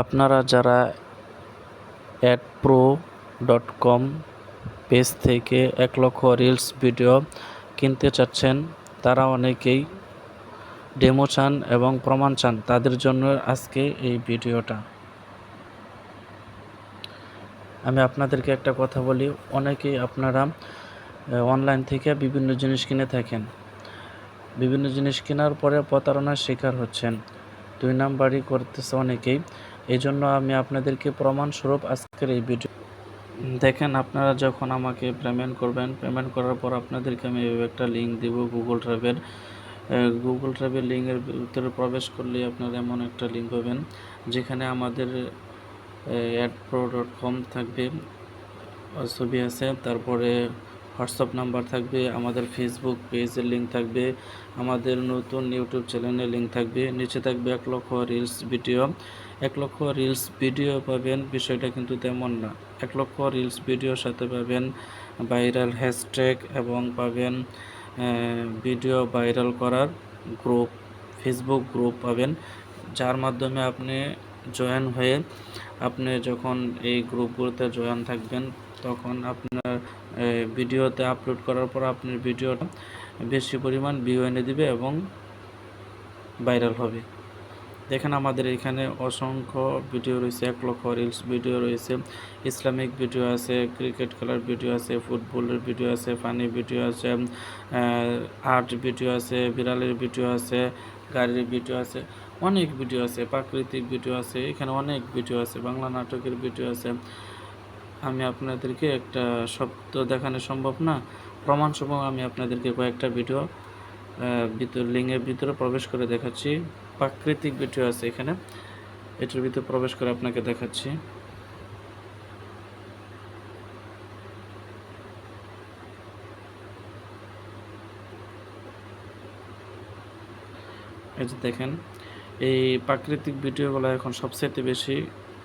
আপনারা যারা adpro.com page থেকে 1 লক্ষ রিলস ভিডিও কিনতে চাচ্ছেন, তারা অনেকেই ডেমো চান এবং প্রমাণ চান। তাদের জন্য আজকে এই ভিডিওটা। আমি আপনাদেরকে একটা কথা বলি, অনেকেই আপনারা অনলাইন থেকে বিভিন্ন জিনিস কিনে থাকেন। বিভিন্ন জিনিস কেনার পরে প্রতারণার শিকার হচ্ছেন, 2 নাম্বারই করতেছে অনেকেই। এই জন্য আমি আপনাদেরকে প্রমাণস্বরূপ আজকের এই ভিডিও দেখেন। আপনারা যখন আমাকে পেমেন্ট করবেন, পেমেন্ট করার পর আপনাদেরকে আমি একটা লিঙ্ক দেব গুগল ড্রাইভের লিঙ্কের ভিতরে প্রবেশ করলে আপনারা এমন একটা লিঙ্ক পাবেন যেখানে আমাদের adpro.com থাকবে, ছবি আছে, তারপরে হোয়াটসঅ্যাপ নাম্বার থাকবে, আমাদের ফেসবুক পেজের লিঙ্ক থাকবে, আমাদের নতুন ইউটিউব চ্যানেলের লিঙ্ক থাকবে, নিচে থাকবে 1 লক্ষ রিলস ভিডিও। 1 লক্ষ রিলস ভিডিও পাবেন, বিষয়টা কিন্তু তেমন না। 1 লক্ষ রিলস ভিডিওর সাথে পাবেন ভাইরাল হ্যাশট্যাগ এবং পাবেন ভিডিও ভাইরাল করার গ্রুপ, ফেসবুক গ্রুপ পাবেন, যার মাধ্যমে আপনি জয়েন হয়ে আপনি যখন এই গ্রুপগুলোতে জয়েন থাকবেন তখন আপনার ভিডিওতে আপলোড করার পর আপনার ভিডিওটা বেশি পরিমাণ ভিউ এনে দিবে এবং ভাইরাল হবে। দেখেন আমাদের এখানে অসংখ্য ভিডিও রয়েছে, 1 লক্ষ রিলস ভিডিও রয়েছে, ইসলামিক ভিডিও আছে, ক্রিকেট খেলার ভিডিও আছে, ফুটবলের ভিডিও আছে, ফানি ভিডিও আছে, আর্ট ভিডিও আছে, বিড়ালের ভিডিও আছে, গাড়ির ভিডিও আছে, অনেক ভিডিও আছে, প্রাকৃতিক ভিডিও আছে, এখানে অনেক ভিডিও আছে, বাংলা নাটকের ভিডিও আছে। আমি আপনাদেরকে একটা শব্দ দেখানো সম্ভব না, প্রমাণস্বরূপ আমি আপনাদেরকে কয়েকটা ভিডিও লিঙ্কের ভিতরে প্রবেশ করে দেখাচ্ছি। প্রাকৃতিক ভিডিও আছে এখানে, এটার ভিতরে প্রবেশ করে আপনাকে দেখাচ্ছি। এই যে দেখেন, এই প্রাকৃতিক ভিডিওগুলো এখন সবচেয়ে বেশি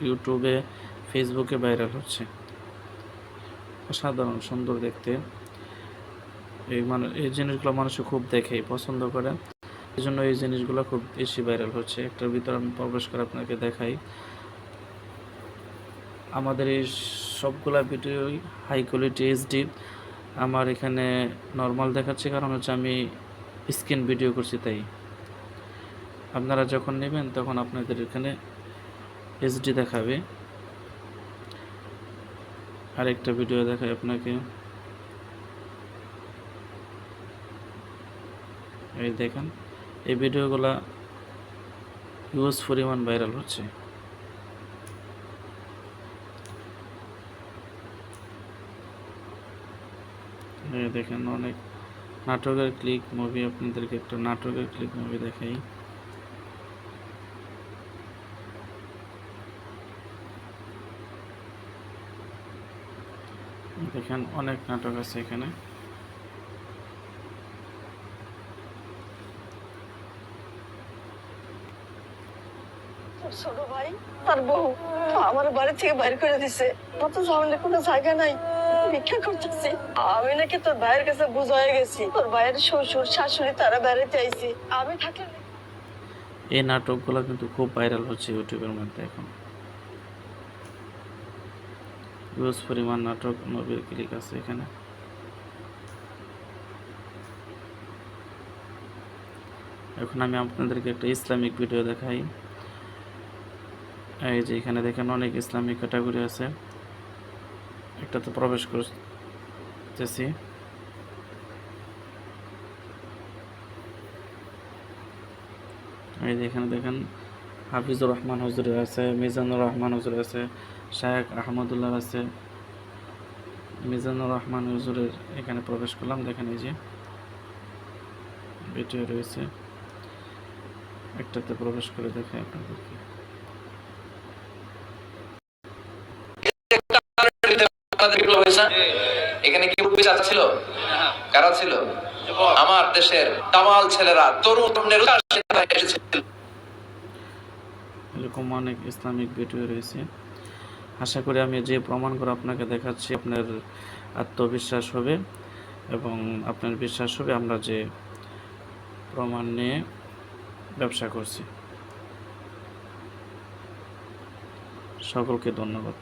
ইউটিউবে, ফেসবুকে ভাইরাল হচ্ছে। অসাধারণ সুন্দর দেখতে, এই জিনিসগুলো মানুষ খুব দেখে, পছন্দ করে, এই জন্য এই জিনিসগুলো খুব বেশি ভাইরাল হচ্ছে। একটার ভিতরে আমি প্রবেশ করে আপনাকে দেখাই। আমাদের এই সবগুলা ভিডিওই হাই কোয়ালিটি এইচডি। আমার এখানে নর্মাল দেখাচ্ছে কারণ হচ্ছে আমি স্ক্রিন ভিডিও করছি, তাই। আপনারা যখন নেবেন তখন আপনাদের এখানে এইচডি দেখাবে। আরেকটা ভিডিও দেখাই আপনাকে, এই দেখেন, এই ভিডিওগুলা হিউজ পরিমাণ ভাইরাল হচ্ছে। এই দেখেন অনেক নাটকের ক্লিক মুভি, আপনাদেরকে একটা নাটকের ক্লিক মুভি দেখাই। দেখেন অনেক নাটক আছে এখানে। ছোট ভাই তার বউ আমার বাড়ি থেকে বাইর করে দিছে, অত সামনে কোনো জায়গা নাই, ভিক্ষা করতেছি। আমি নাকি তোর ভাইয়ের কাছে বুঝাই গেছি, তোর ভাইয়ের শ্বশুর শাশুড়ি তারা বেড়াতে আইছি, আমি থাকলে। এই নাটকগুলো কিন্তু খুব ভাইরাল হচ্ছে ইউটিউবের মধ্যে এখন, হিউজ পরিমাণ নাটক মুভির ক্লিক আছে এখানে। এখন আমি আপনাদেরকে একটা ইসলামিক ভিডিও দেখাই। এই যে এখানে দেখেন অনেক ইসলামিক ক্যাটাগরি আছে, একটাতে প্রবেশ করতেছি। এই যে এখানে দেখেন হাফিজুর রহমান হুজুরের আছে, মিজানুর রহমান হুজুর আছে, শায়েখ আহমদুল্লাহ আছে, মিজানুর রহমান হুজুরের এখানে প্রবেশ করলাম। দেখেন এই যে ভিডিও রয়েছে, একটাতে প্রবেশ করে দেখাই আপনাদেরকে। এখানে কি চাচা ছিল? কারা ছিল? আমার দেশের তামাল ছেলেরা, তরুণ তরুণেরা এরকম অনেক ইসলামিক ভিডিও রয়েছে। আশা করি আমি যে প্রমাণ করে আপনাকে দেখাচ্ছি আপনার আত্মবিশ্বাস হবে এবং আপনার বিশ্বাস হবে আমরা যে প্রমাণ নিয়ে ব্যবসা করছি। সকলকে ধন্যবাদ।